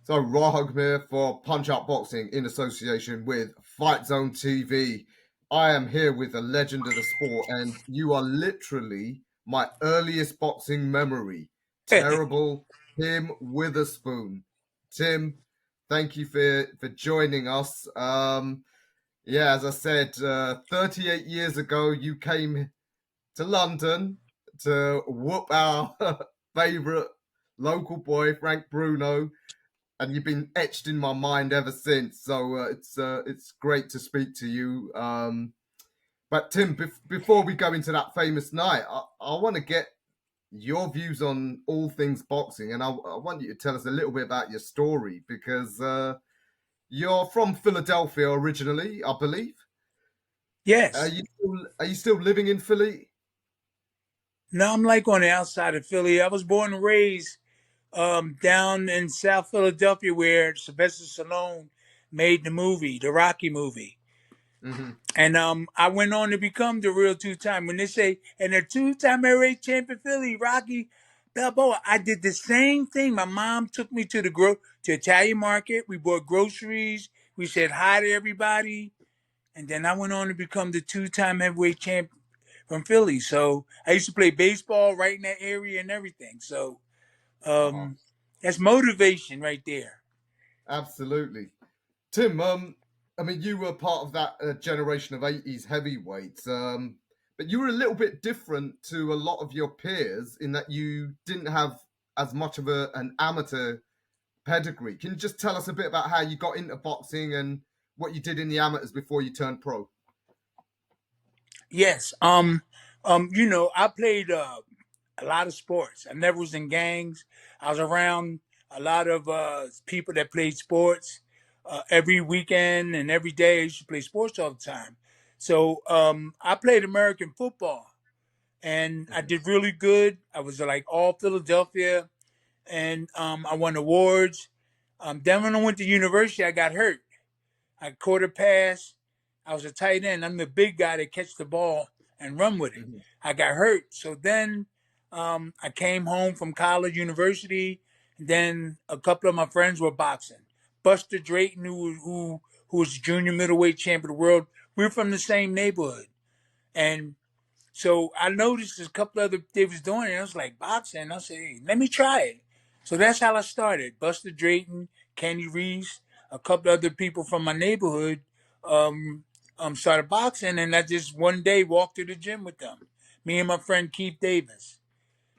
So Rahag here for Punch Out Boxing in association with Fight Zone TV. I am here with a legend of the sport, and you are literally my earliest boxing memory. Terrible Tim Witherspoon. Tim, thank you for joining us. Yeah, as I said, 38 years ago, you came to London to whoop our favorite local boy, frankbruno, and you've been etched in my mind ever since. So it's great to speak to you. But Tim, before we go into that famous night, I want to get your views on all things boxing, and I want you to tell us a little bit about your story because you're from Philadelphia originally, I believe. Yes. Are you still living in Philly? No, I'm like on the outside of Philly. I was born and raised down in South Philadelphia where Sylvester Stallone made the movie, the Rocky movie. Hmm. And I went on to become the real two-time. When they say, and the two-time heavyweight champion Philly, Rocky Balboa, I did the same thing. My mom took me to to Italian market. We bought groceries. We said hi to everybody. And then I went on to become the two-time heavyweight champ from Philly. So I used to play baseball right in that area and everything. So Uh-huh. that's motivation right there. Absolutely. Tim, I mean, you were part of that generation of 80s heavyweights, but you were a little bit different to a lot of your peers in that you didn't have as much of an amateur pedigree. Can you just tell us a bit about how you got into boxing and what you did in the amateurs before you turned pro? Yes. I played a lot of sports. I never was in gangs. I was around a lot of people that played sports every weekend and every day. I used to play sports all the time. So I played American football and I Hmm. did really good. I was like all Philadelphia and I won awards. Then when I went to university, I got hurt. I caught a pass. I was a tight end. I'm the big guy that catch the ball and run with it. Hmm. I got hurt. So then I came home from college, university. Then a couple of my friends were boxing. Buster Drayton, who was junior middleweight champion of the world. We were from the same neighborhood. And so I noticed a couple other they was doing it. I was like, boxing. I said, hey, let me try it. So that's how I started. Buster Drayton, Kenny Reese, a couple other people from my neighborhood um, started boxing, and I just one day walked to the gym with them. Me and my friend Keith Davis.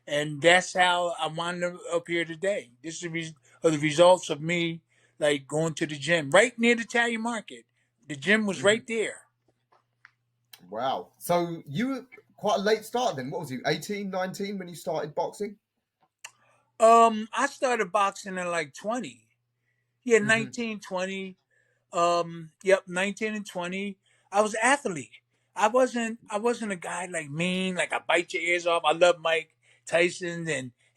And that's how I wound up here today. This is the results of me like going to the gym right near the Italian market. The gym was Hmm. right there. Wow. So you were quite a late start then. What was you, 18, 19 when you started boxing? I started boxing at like 20. Yeah, Hmm. 19, 20. Yep, 19 and 20. I was an athlete. I wasn't a guy like mean, like I bite your ears off. I love Mike Tyson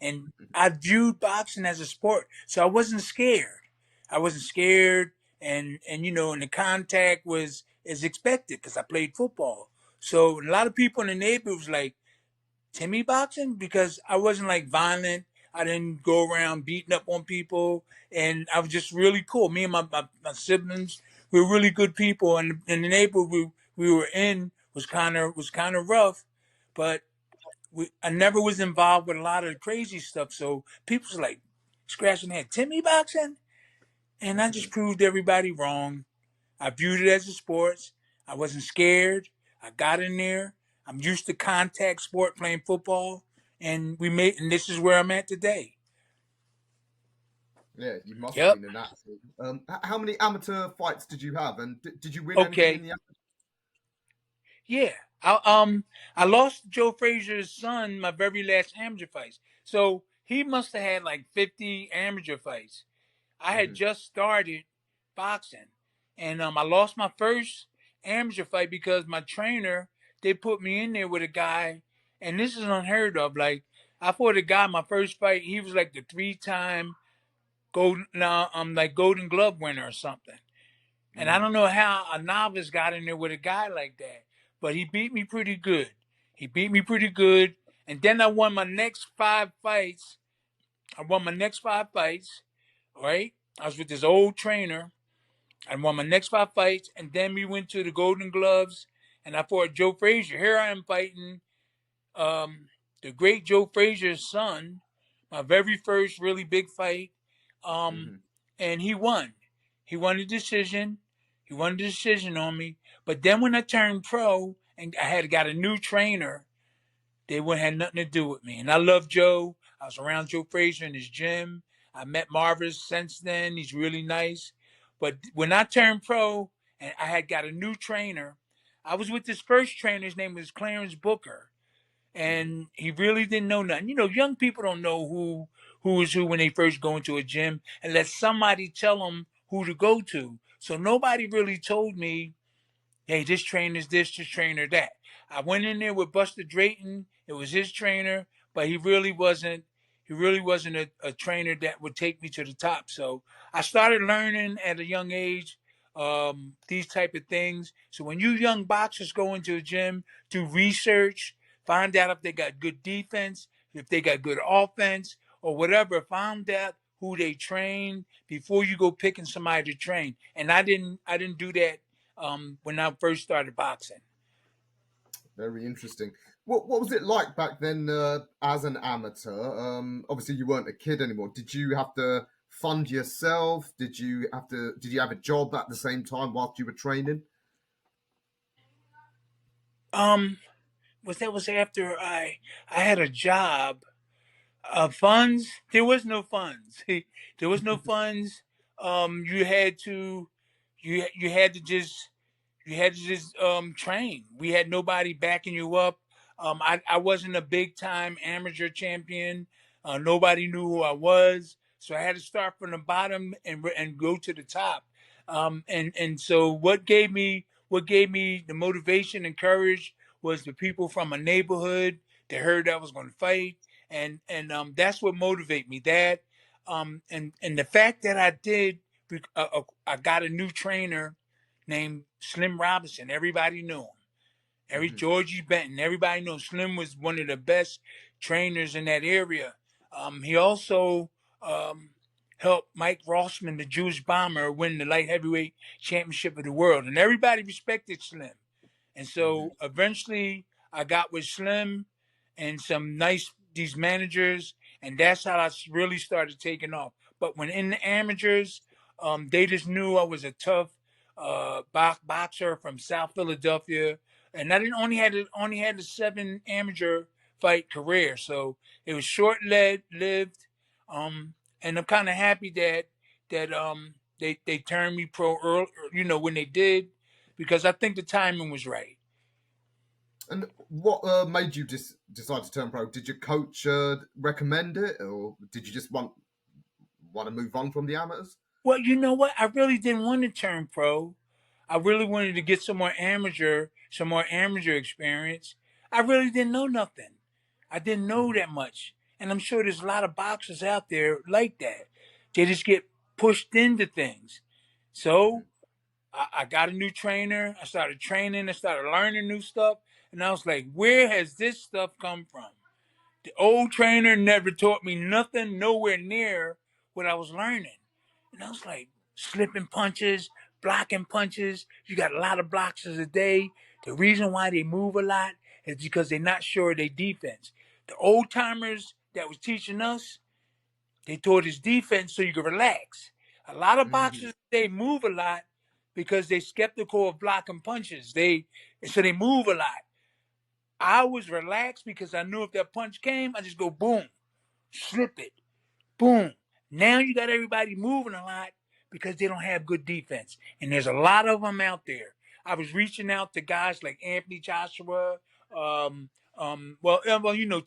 and I viewed boxing as a sport. So I wasn't scared. I wasn't scared and the contact was as expected because I played football. So a lot of people in the neighborhood was like, Timmy boxing because I wasn't like violent. I didn't go around beating up on people, and I was just really cool. Me and my siblings, we were really good people, and the neighborhood we were in was kind of rough, but I never was involved with a lot of the crazy stuff. So people was like scratching their head, Timmy boxing, and I just proved everybody wrong. I viewed it as a sport. I wasn't scared. I got in there. I'm used to contact sport, playing football, and this is where I'm at today. Yeah, you must have Yep. been an athlete. How many amateur fights did you have, and did you win anything in Okay. the? Yeah. I lost Joe Frazier's son my very last amateur fight. So he must have had like 50 amateur fights. I had Hmm. just started boxing, and I lost my first amateur fight because my trainer they put me in there with a guy, and this is unheard of. Like I fought a guy my first fight. He was like the three-time Golden Glove winner or something. And I Hmm. don't know how a novice got in there with a guy like that, but he beat me pretty good. He beat me pretty good, and then I won my next five fights. I won my next five fights, right? I was with this old trainer. I won my next 5 fights, and then we went to the Golden Gloves, and I fought Joe Frazier. Here I am fighting um, the great Joe Frazier's son, my very first really big fight, um, Hmm. and he won. He won the decision. He won the decision on me. But then when I turned pro and I had got a new trainer, they wouldn't have nothing to do with me. And I love Joe. I was around Joe Frazier in his gym. I met Marvis since then. He's really nice. But when I turned pro and I had got a new trainer, I was with this first trainer. His name was Clarence Booker, Hmm. and he really didn't know nothing. You know, young people don't know who is who when they first go into a gym, and let somebody tell them who to go to. So nobody really told me, hey, this trainer's this trainer that. I went in there with Buster Drayton. It was his trainer, but he really wasn't. He really wasn't a trainer that would take me to the top. So I started learning at a young age these type of things. So when you young boxers go into a gym, do research, find out if they got good defense, if they got good offense, or whatever. Find out who they train before you go picking somebody to train. And I didn't do that when I first started boxing. Very interesting. What was it like back then as an amateur? Obviously, you weren't a kid anymore. Did you have to fund yourself? Did you have a job at the same time whilst you were training? Um, was after I had a job. Funds? There was no funds. There was no funds. You had to you had to just train. We had nobody backing you up. I wasn't a big time amateur champion. Nobody knew who I was, so I had to start from the bottom and go to the top. And so what gave me the motivation and courage was the people from a neighborhood that heard I was going to fight, and that's what motivated me. That and the fact that I got a new trainer named Slim Robinson. Everybody knew him. Every Hmm. Georgie Benton. Everybody knows Slim was one of the best trainers in that area. He also um, helped Mike Rossman, the Jewish bomber, win the light heavyweight championship of the world, and everybody respected Slim. And Hmm. so eventually I got with Slim and some nice these managers, and that's how I really started taking off. But when in the amateurs, they just knew I was a tough boxer from South Philadelphia, and I didn't only had a 7 amateur fight career, so it was short lived. And I'm kind of happy that they turned me pro early, when they did, because I think the timing was right. And what made you decide to turn pro? Did your coach recommend it, or did you just want to move on from the amateurs? Well, you know what? I really didn't want to turn pro. I really wanted to get some more amateur experience. I really didn't know nothing. I didn't know Hmm. that much. And I'm sure there's a lot of boxers out there like that. They just get pushed into things. Hmm. So I got a new trainer. I started training. I started learning new stuff. And I was like, where has this stuff come from? The old trainer never taught me nothing nowhere near what I was learning. And I was like, slipping punches, blocking punches. You got a lot of boxers a day. The reason why they move a lot is because they're not sure of their defense. The old timers that was teaching us, they taught us defense so you could relax. A lot of Hmm. boxers, they move a lot because they're skeptical of blocking punches. So they move a lot. I was relaxed because I knew if that punch came, I just go boom, slip it, boom. Now you got everybody moving a lot because they don't have good defense, and there's a lot of them out there. I was reaching out to guys like Anthony Joshua,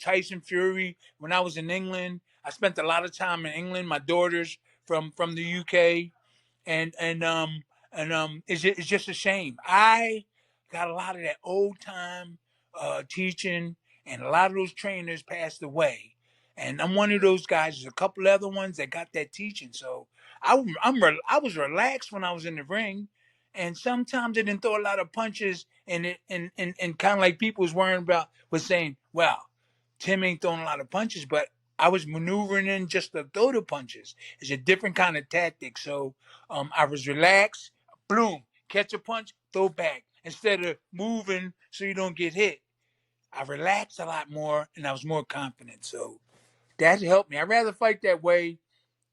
Tyson Fury. When I was in England, I spent a lot of time in England. My daughter's from the UK, and it's just a shame. I got a lot of that old time teaching, and a lot of those trainers passed away. And I'm one of those guys. There's a couple other ones that got that teaching. So I was relaxed when I was in the ring, and sometimes I didn't throw a lot of punches, and kind of like people was worrying about was saying, "Well, Tim ain't throwing a lot of punches," but I was maneuvering in just to throw the punches. It's a different kind of tactic. So I was relaxed, boom, catch a punch, throw back. Instead of moving so you don't get hit, I relaxed a lot more and I was more confident. So that helped me. I'd rather fight that way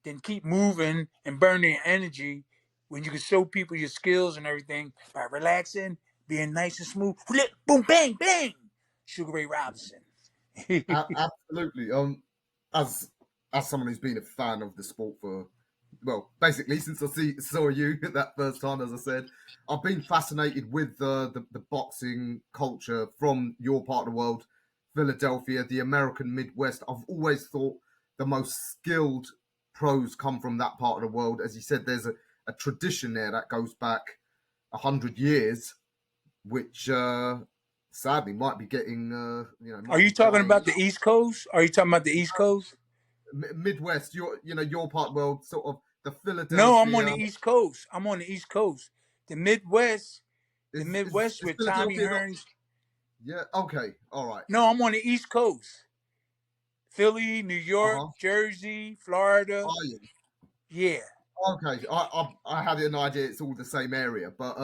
than keep moving and burning your energy when you can show people your skills and everything by relaxing, being nice and smooth. Flip, boom, bang, bang. Sugar Ray Robinson. Absolutely. As someone who's been a fan of the sport for, well, basically since saw you that first time, as I said, I've been fascinated with the boxing culture from your part of the world, Philadelphia, the American Midwest. I've always thought the most skilled pros come from that part of the world. As you said, there's a tradition there that goes back 100 years, which sadly might be getting Are might you be talking dying about the East Coast? Are you talking about the East Coast? Midwest, your part world, sort of the No, I'm on the Philadelphia. East Coast. I'm on the East Coast. The Midwest, the Midwest Is with Tommy Philadelphia not? Hearns. Yeah. Okay. All right. No, I'm on the East Coast. Philly, New Uh York, huh. Jersey, Florida. Are you? Yeah. Okay. I had an idea it's all the same area, but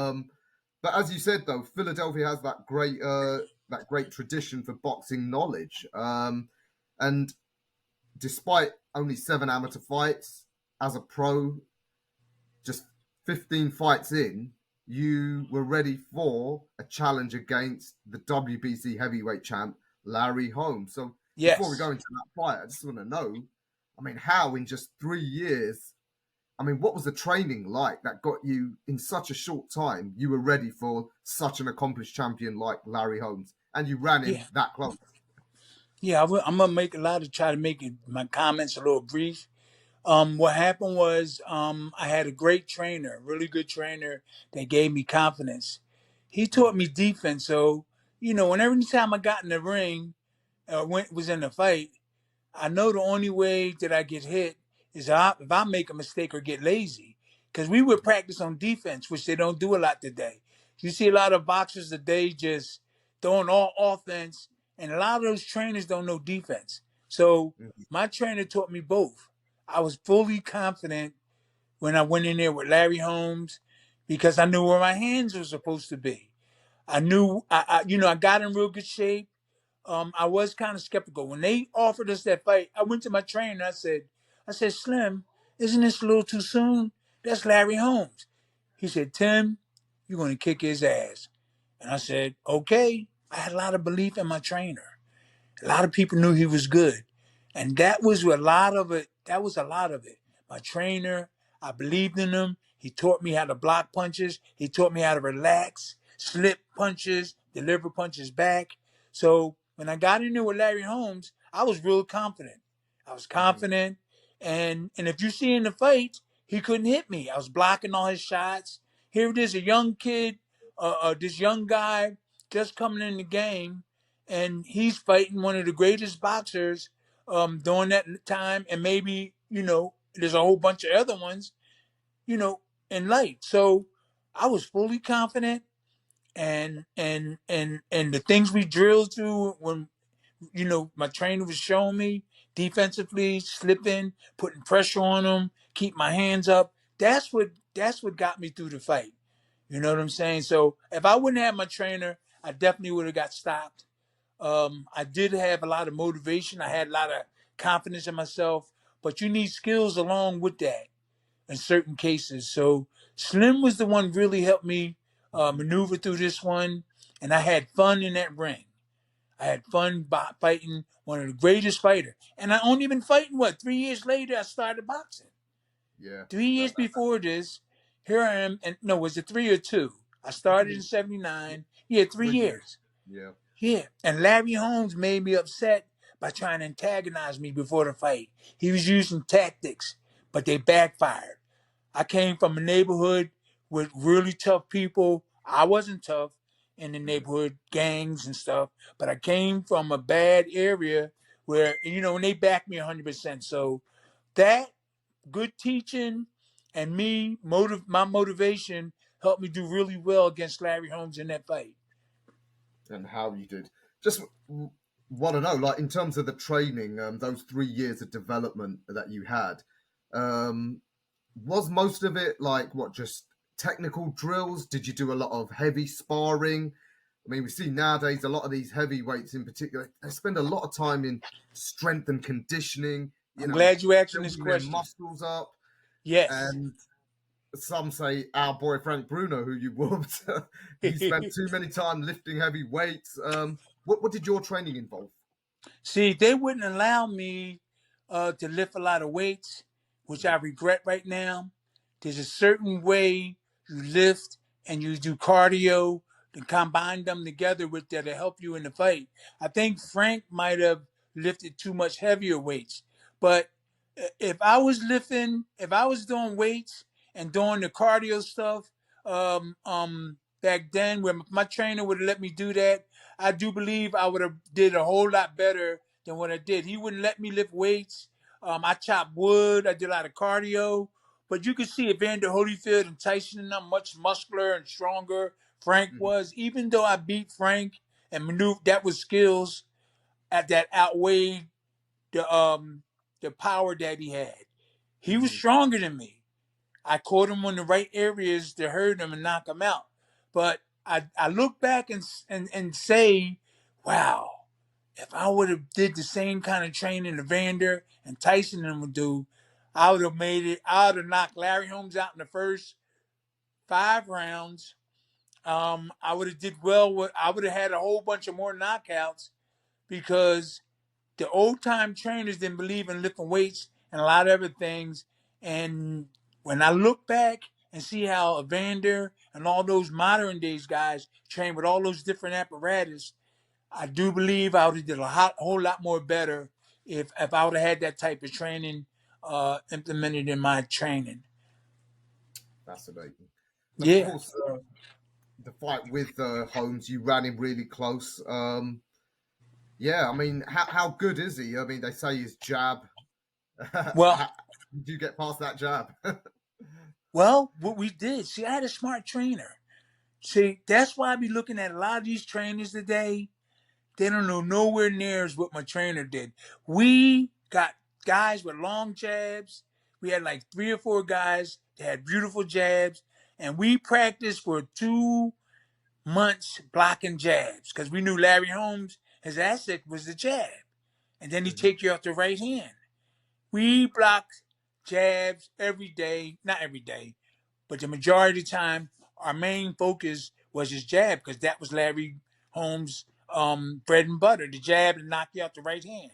as you said though, Philadelphia has that great tradition for boxing knowledge. And despite only 7 amateur fights as a pro, just 15 fights in, you were ready for a challenge against the WBC heavyweight champ, Larry Holmes. So before we Yes. go into that fight, I just want to know, I mean, how in just 3 years, I mean, what was the training like that got you in such a short time? You were ready for such an accomplished champion like Larry Holmes, and you ran him Yeah. that close. Yeah. I'm gonna make a lot of try to make it, my comments a little brief. What happened was I had a great trainer, really good trainer that gave me confidence. He taught Mhm, me defense. So, when every time I got in the ring or was in a fight, I know the only way that I get hit is if I make a mistake or get lazy. Because we would practice on defense, which they don't do a lot today. You see a lot of boxers today just throwing all offense, and a lot of those trainers don't know defense. So mhm, my trainer taught me both. I was fully confident when I went in there with Larry Holmes because I knew where my hands were supposed to be. I knew I got in real good shape. I was kind of skeptical when they offered us that fight. I went to my trainer. And I said, Slim, isn't this a little too soon? That's Larry Holmes. He said, Tim, you're going to kick his ass. And I said, okay. I had a lot of belief in my trainer. A lot of people knew he was good. And that was a lot of it. That was a lot of it. My trainer, I believed in him. He taught me how to block punches. He taught me how to relax, slip punches, deliver punches back. So when I got in there with Larry Holmes, I was real confident. I was mhm, confident. And if you see in the fight, he couldn't hit me. I was blocking all his shots. Here it is, a young kid, this young guy just coming in the game, and he's fighting one of the greatest boxers during that time, and maybe there's a whole bunch of other ones, you know, in light. So I was fully confident, and the things we drilled through when my trainer was showing me defensively, slipping, putting pressure on them, keep my hands up. That's what got me through the fight. You know what I'm saying? So if I wouldn't have my trainer, I definitely would have got stopped. I did have a lot of motivation. I had a lot of confidence in myself, but you need skills along with that in certain cases. So Slim was the one really helped me maneuver through this one, and I had fun in that ring. I had fun fighting one of the greatest fighters, and I only been fighting 3 years later. I started boxing. yeah. 3 years before this, here I am, and no, was it 3 or 2? I I think started in it's '79. Yeah, three 3 years. years. Yeah. Yeah, and Larry Holmes made me upset by trying to antagonize me before the fight. He was using tactics, but they backfired. I came from a neighborhood with really tough people. I wasn't tough in the Mhm. neighborhood, gangs and stuff, but I came from a bad area where, and they backed me 100%. So that good teaching and my motivation helped me do really well against Larry Holmes in that fight. And how you did. Just want to know, like in terms of the training, those 3 years of development that you had, um, was most of it like what, just technical drills? Did you do a lot of heavy sparring? I mean, we see nowadays a lot of these heavyweights in particular, they spend a lot of time in strength and conditioning, I'm glad you asking this building their question. muscles up. Yes. And some say our boy Frank Bruno, who you whooped, he spent too many time lifting heavy weights. What did your training involve? See, they wouldn't allow me to lift a lot of weights, which I regret right now. There's a certain way you lift and you do cardio to combine them together with that to help you in the fight. I think Frank might have lifted too much heavier weights, but if I was lifting, if I was doing weights and doing the cardio stuff, back then when my trainer would have let me do that, I do believe I would have did a whole lot better than what I did. He wouldn't let me lift weights. I chopped wood. I did a lot of cardio. But you could see Evander Holyfield and Tyson and them much muscular and stronger. Frank Mm-hmm, was, even though I beat Frank and maneuvered, that was skills at that outweighed the power that he had. He was mm-hmm, stronger than me. I caught him on the right areas to hurt him and knock him out. But I look back and say, wow, if I would have did the same kind of training Evander and Tyson and them would do, I would have made it. I would have knocked Larry Holmes out in the first 5 rounds. I would have did well. I would have had a whole bunch of more knockouts because the old time trainers didn't believe in lifting weights and a lot of other things. And when I look back and see how Evander and all those modern days guys train with all those different apparatus, I do believe I would have did whole lot more better if I would have had that type of training implemented in my training. fascinating. And of Yeah. course, the fight with Holmes, you ran him really close. Yeah, I mean, how good is he? I mean, they say his jab. Well, Did you get past that jab? what we did, see, I had a smart trainer. See, that's why I be looking at a lot of these trainers today. They don't know nowhere near as what my trainer did. We got guys with long jabs. We had like 3 or 4 guys that had beautiful jabs, and we practiced for 2 months blocking jabs because we knew Larry Holmes, his asset was the jab, and then he Hmm. take you off the right hand. We blocked jabs every day, not every day, but the majority of the time, our main focus was his jab because that was Larry Holmes' bread and butter, the jab to knock you out the right hand.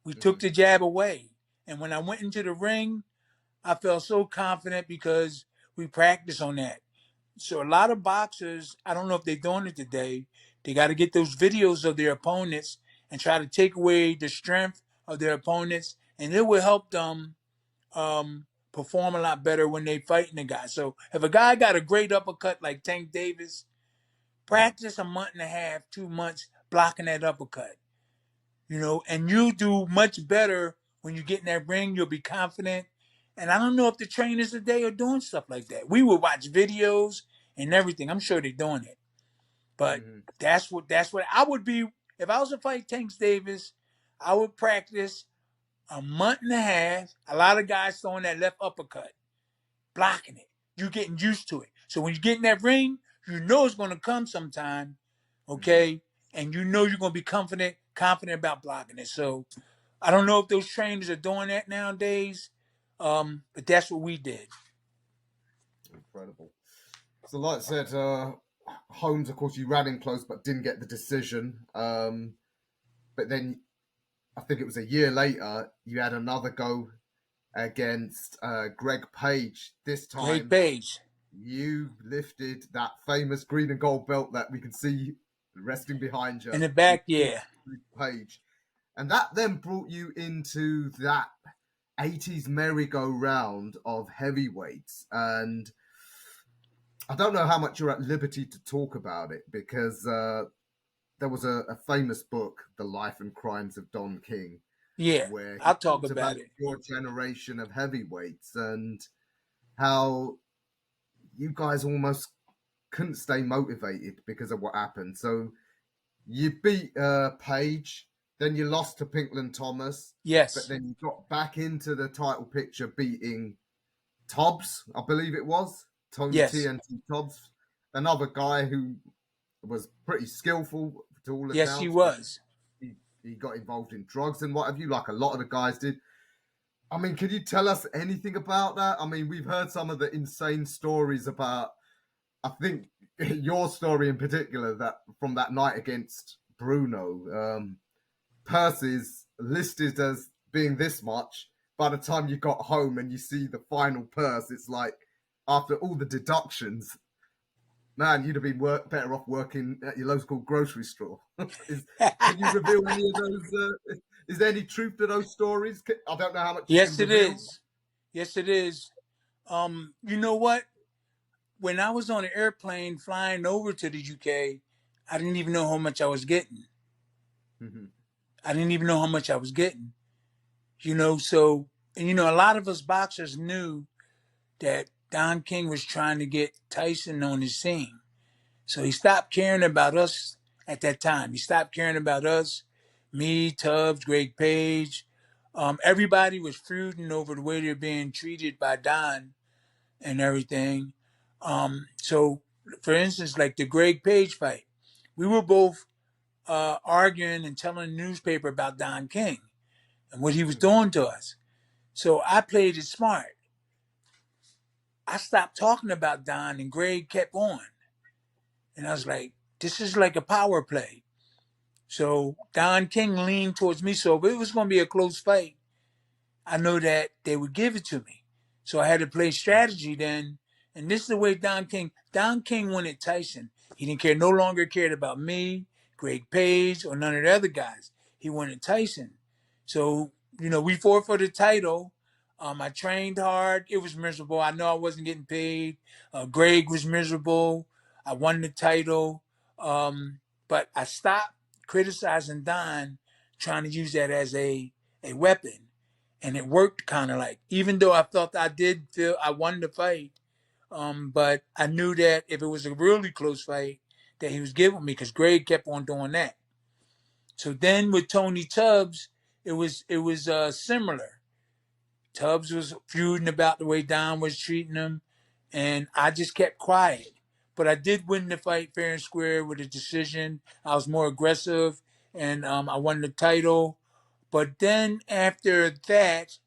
We took Hmm. the jab away. And when I went into the ring, I felt so confident because we practiced on that. So a lot of boxers, I don't know if they're doing it today, they got to get those videos of their opponents and try to take away the strength of their opponents, and it will help them perform a lot better when they fighting the guy. So if a guy got a great uppercut like Tank Davis, Hmm. practice a month and a half, 2 months blocking that uppercut. And you do much better when you get in that ring. You'll be confident. And I don't know if the trainers today are doing stuff like that. We would watch videos and everything. I'm sure they're doing it. But Hmm. that's what I would be if I was to fight Tank Davis. I would practice a month and a half. A lot of guys throwing that left uppercut, blocking it. You're getting used to it. So when you get in that ring, you know it's going to come sometime, Hmm. okay? And you know you're going to be confident about blocking it. So I don't know if those trainers are doing that nowadays, but that's what we did. Incredible. So, like I said, Holmes, of course, you ran him close but didn't get the decision. But then I think it was a year later, you had another go against Greg Page. This Great time, page. you lifted that famous green and gold belt that we can see resting behind In you. the You back, beat yeah. Page. And that then brought you into that 80s merry-go-round of heavyweights. And I don't know how much you're at liberty to talk about it because there was a famous book, The Life and Crimes of Don King, Yeah. where he I'll talk talked about about it. your generation of heavyweights and how you guys almost couldn't stay motivated because of what happened. So you beat Page, Then you lost to Pinkland Thomas, but Yes, then you got back into the title picture beating Tobbs, I believe it was. Tony yes, TNT Tobbs, another guy who was pretty skillful to all yes, he accounts, but was. he got involved in drugs and what have you, like a lot of the guys did. I mean, can you tell us anything about that? I mean, we've heard some of the insane stories about, I think your story in particular, that from that night against Bruno. Purse is listed as being this much. By the time you got home and you see the final purse, it's like after all the deductions, man, you'd have been better off working at your local grocery store. Can you reveal any of those? Is there any truth to those stories? I don't know how much you can Yes, it reveal. is. Yes, it is. You know what? When I was on an airplane flying over to the UK, I didn't even know how much I was getting. Mhm, I didn't even know how much I was getting. So, and a lot of us boxers knew that Don King was trying to get Tyson on his team. So he stopped caring about us at that time. He stopped caring about us, me, Tubbs, Greg Page. Everybody was feuding over the way they're being treated by Don and everything. So, for instance, like the Greg Page fight, we were both arguing and telling the newspaper about Don King and what he was mhm, doing to us. So I played it smart. I stopped talking about Don, and Greg kept on. And I was like, this is like a power play. So Don King leaned towards me. So if it was going to be a close fight, I know that they would give it to me. So I had to play strategy then. And this is the way Don King wanted Tyson. He didn't care, no longer cared about me, Greg Page, or none of the other guys. He wanted Tyson. So, we fought for the title. I trained hard. It was miserable. I know I wasn't getting paid. Greg was miserable. I won the title. But I stopped criticizing Don, trying to use that as a weapon, and it worked kind of like, even though I felt I did feel I won the fight, but I knew that if it was a really close fight that he was giving me, because Greg kept on doing that. So then with Tony Tubbs, it was similar. Tubbs was feuding about the way Don was treating him, and I just kept quiet. But I did win the fight fair and square with a decision. I was more aggressive, and I won the title. But then after that,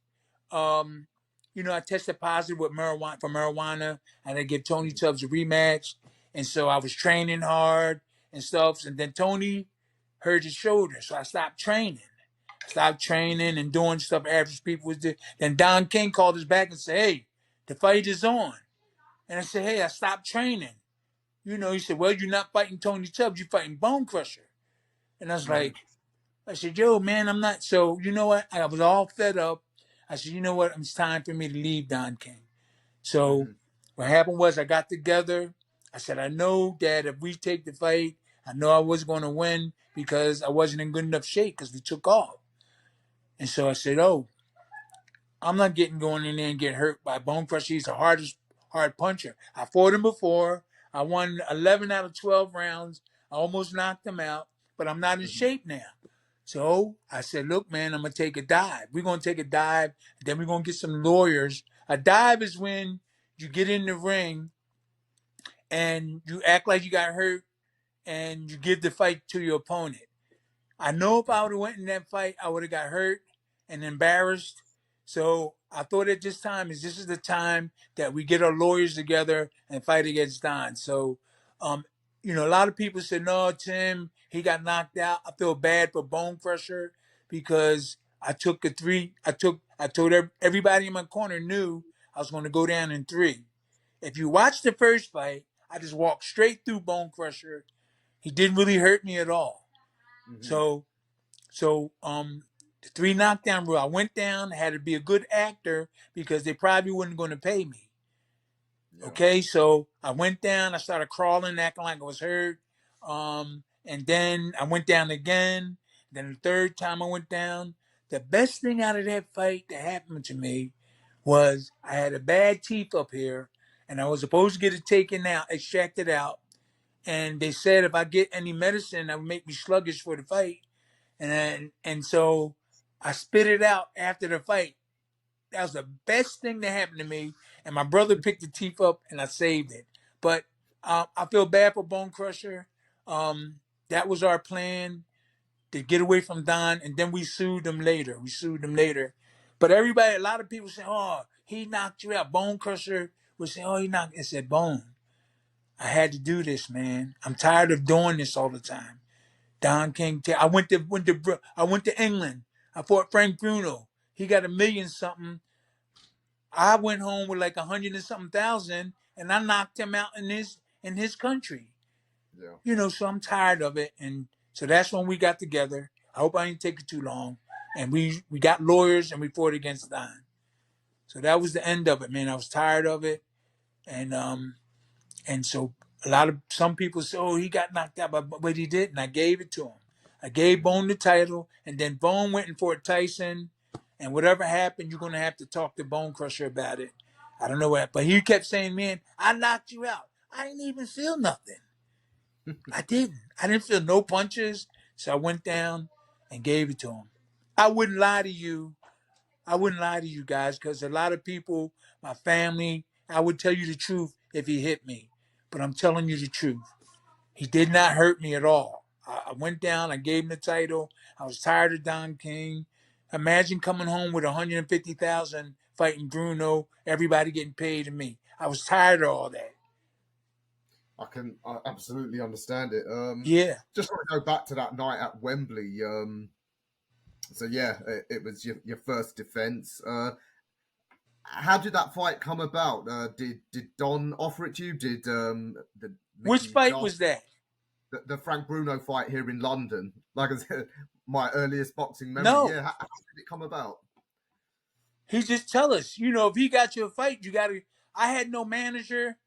um, I tested positive with marijuana, and I give Tony mhm, Tubbs a rematch. And so I was training hard and stuff. And then Tony hurt his shoulder, so I stopped training. Stopped training and doing stuff average people was doing. Then Don King called us back and said, "Hey, the fight is on." And I said, "Hey, I stopped training." He said, "Well, you're not fighting Tony Tubbs, you're fighting Bone Crusher." And I was mhm, like, I said, "Yo, man, I'm not." So, you know what? I was all fed up. I said, "You know what? It's time for me to leave Don King." So, mhm. what happened was I got together. I said, "I know that if we take the fight, I know I was going to win because I wasn't in good enough shape because we took off." And so I said, "Oh, I'm not getting going in there and get hurt by Bone Crusher. He's the hardest hard puncher. I fought him before. I won 11 out of 12 rounds. I almost knocked him out, but I'm not in Mhm. shape now." So I said, "Look, man, I'm going to take a dive. We're going to take a dive, then we're going to get some lawyers." A dive is when you get in the ring and you act like you got hurt and you give the fight to your opponent. I know if I would have went in that fight, I would have got hurt and embarrassed. So I thought at this is the time that we get our lawyers together and fight against Don. So, um, a lot of people said, "No, Tim, he got knocked out." I feel bad for Bone Crusher because I took a three. I told everybody in my corner knew I was going to go down in three. If you watch the first fight, I just walked straight through Bone Crusher. He didn't really hurt me at all. Mhm. So the three knockdown rule. I went down, had to be a good actor because they probably weren't going to pay me. Yeah. Okay, so I went down, I started crawling, acting like I was hurt. And then I went down again. Then the third time I went down. The best thing out of that fight that happened to me was I had a bad teeth up here and I was supposed to get it taken out, extracted out. And they said if I get any medicine, that would make me sluggish for the fight. and so I spit it out after the fight. That was the best thing that happened to me. And my brother picked the teeth up, and I saved it. But I feel bad for Bone Crusher. That was our plan to get away from Don, and then we sued them later. But everybody, a lot of people say, "Oh, he knocked you out." Bone Crusher would say, "Oh, he knocked." I said, "Bone, I had to do this, man. I'm tired of doing this all the time." Don King. I went to England. I fought Frank Bruno. He got 1,000,000 something. I went home with like 100 and something thousand, and I knocked him out in his country. Yeah. So I'm tired of it, and so that's when we got together. I hope I didn't take it too long, and we got lawyers and we fought against Don. So that was the end of it, man. I was tired of it, and so some people say, "Oh, he got knocked out," but he didn't. I gave it to him. I gave Bone the title, and then Bone went and fought Tyson, and whatever happened, you're gonna have to talk to Bone Crusher about it. I don't know what, but he kept saying, "Man, I knocked you out. I didn't even feel nothing. I didn't. I didn't feel no punches." So I went down and gave it to him. I wouldn't lie to you. I wouldn't lie to you guys because a lot of people, my family, I would tell you the truth if he hit me. But I'm telling you the truth. He did not hurt me at all. I went down, I gave him the title. I was tired of Don King. Imagine coming home with 150,000 fighting Bruno, everybody getting paid to me. I was tired of all that. I absolutely understand it. Yeah. Just want to go back to that night at Wembley. So yeah, it was your first defense. How did that fight come about? Did Don offer it to you? Did the Which Mickey fight Gus, was that? the Frank Bruno fight here in London? Like I said, my earliest boxing memory. No. Yeah, how did it come about? He just tell us, if he got you a fight, you got to. I had no manager.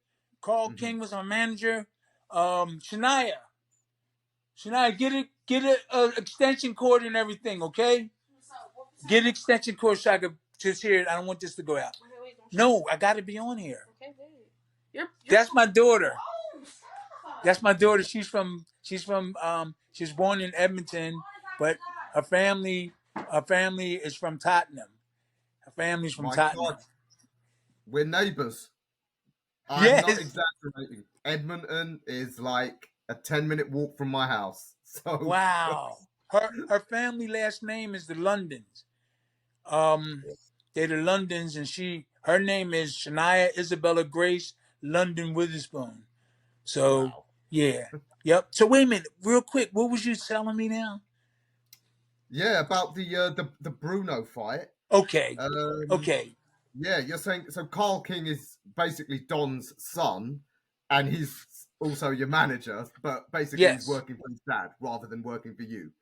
Carl Hmm. King was my manager. Shania, get a extension cord and everything, okay? Get an extension cord so I could just hear it. I don't want this to go out. No, I got to be on here. That's my daughter. That's my daughter. She's from. She was born in Edmonton, but her family is from Tottenham. Her family's from My Tottenham. God, we're neighbours. I'm not Yes. exaggerating. Edmonton is like a 10-minute walk from my house. So Wow. Her family last name is the Londons. They're the Londons, and her name is Shania Isabella Grace London Witherspoon. So wow. yeah. Yep. So wait a minute, real quick, what was you telling me now? Yeah, about the Bruno fight. Okay. Um, Okay. yeah, you're saying so. Carl King is basically Don's son, and he's also your manager, but basically he's Yes. working for his dad rather than working for you.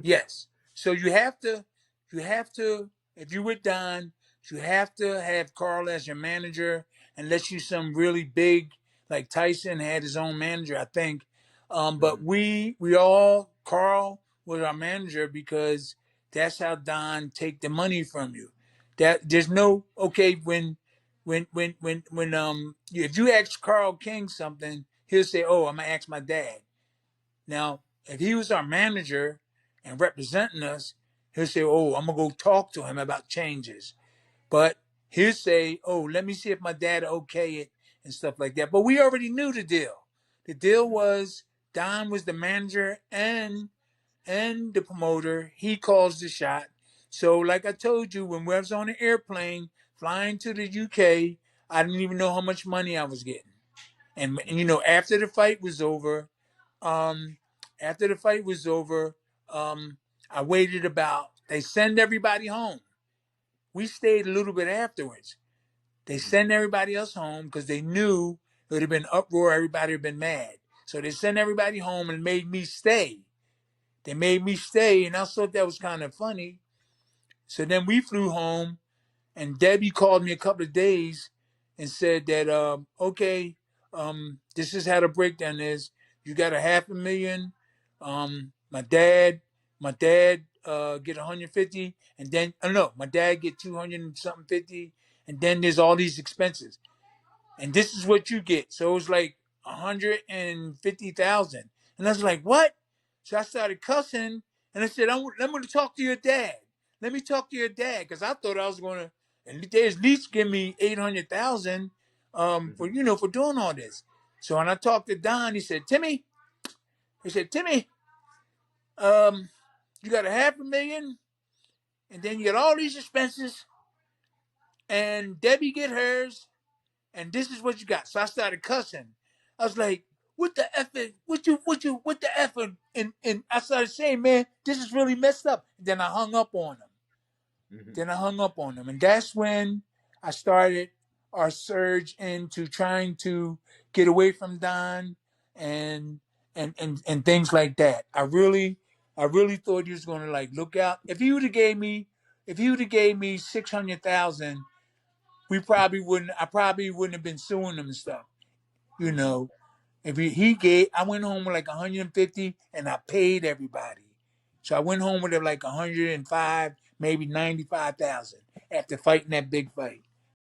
Yes. So you have to, if you're with Don, you have to have Carl as your manager, unless you some really big, like Tyson had his own manager, I think. But Mhm. Carl was our manager because that's how Don take the money from you. That there's no okay if you ask Carl King something, he'll say, "Oh, I'm gonna ask my dad." Now, if he was our manager and representing us, he'll say, "Oh, I'm gonna go talk to him about changes." But he'll say, "Oh, let me see if my dad okay it and stuff like that." But we already knew the deal. The deal was Don was the manager and the promoter. He calls the shot. So, like I told you, when we was on the airplane flying to the UK, I didn't even know how much money I was getting. And after the fight was over, um, after the fight was over, I waited about. They send everybody home. We stayed a little bit afterwards. They Mhm. send everybody else home because they knew it would have been uproar. Everybody would have been mad. So they sent everybody home and made me stay. They made me stay, and I thought that was kind of funny. So then we flew home, and Debbie called me a couple of days and said that, okay, this is how the breakdown is. You got a 500,000. My dad get 150, and then no, my dad get 200 and something 50, and then there's all these expenses, and this is what you get. So it was like 150,000, and I was like, what? So I started cussing, And I said, I'm going to talk to your dad. Let me talk to your dad, because I thought I was going to at least give me 800,000 for for doing all this. So when I talked to Don, he said, Timmy, you got $500,000, and then you got all these expenses, and Debbie get hers, and this is what you got. So I started cussing. I was like, what the effort? What the effort? And I started saying, man, this is really messed up. Then I hung up on him. And that's when I started our surge into trying to get away from Don and things like that. I really thought he was gonna like look out. If he would have gave me 600,000, I probably wouldn't have been suing him and stuff. You know, if he gave, I went home with like 150, and I paid everybody. So I went home with like 105, maybe 95,000 after fighting that big fight.